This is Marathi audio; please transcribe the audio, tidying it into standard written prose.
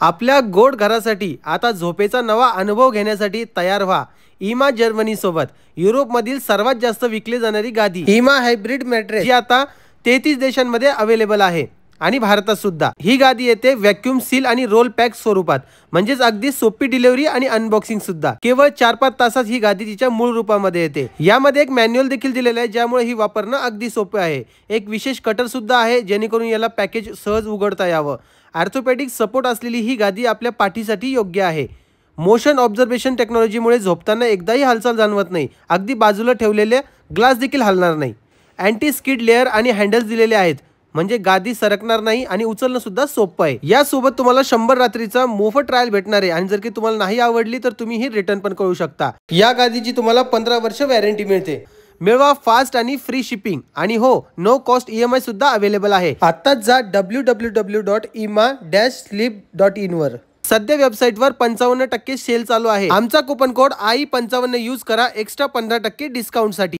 आपल्या गोड घरासाठी आता झोपेचा नवा अनुभव घेण्यासाठी तयार व्हा इमा जर्मनी सोबत। युरोपमधील सर्वात जास्त विकली जाणारी गादी इमा हायब्रिड मॅट्रेस जी आता 33 देशांमध्ये अवेलेबल आहे आणि भारतात सुद्धा। ही गादी येते व्हॅक्यूम सील आणि रोल पॅक स्वरूपात, म्हणजेच अगदी सोपी डिलिव्हरी आणि अनबॉक्सिंग सुद्धा। केवळ 4-5 तासात ही गादी तिच्या मूळ रूपामध्ये येते। यामध्ये एक मॅन्युअल देखील दिलेलं आहे, ज्यामुळे ही वापरणं अगदी सोपे आहे। एक विशेष कटर सुद्धा आहे, जेणेकरून याला पॅकेज सहज उघडता यावं। ऑर्थोपेडिक सपोर्ट असलेली ही गादी आपल्या पाठीसाठी योग्य आहे। मोशन ऑब्झर्वेशन टेक्नॉलॉजीमुळे झोपताना एकदाही हालचाल जाणवत नाही। अगदी बाजूला ठेवलेले ग्लास देखील हलणार नाही। अँटी स्किड लेअर आणि हँडल्स दिलेले आहेत, म्हणजे गादी सरकणार नाही आणि उचलणं सुद्धा सोपं आहे। यासोबत तुम्हाला 100 रात्रीचा मोफत ट्रायल भेटणार आहे आणि जर की तुम्हाला नाही आवडली तर तुम्ही ही रिटर्न पण करू शकता। या गादीची तुम्हाला 15 वर्ष वॉरंटी मिळते। मिळवा फास्ट आणि फ्री शिपिंग आणि हो, नो कॉस्ट EMI सुद्धा अवेलेबल आहे। आताच जा www.ima-sleep.in वर। सध्या वेबसाईटवर 55% सेल चालू आहे। आमचा कुपन कोड आई55 यूज करा एक्स्ट्रा 15% डिस्काउंट साठी।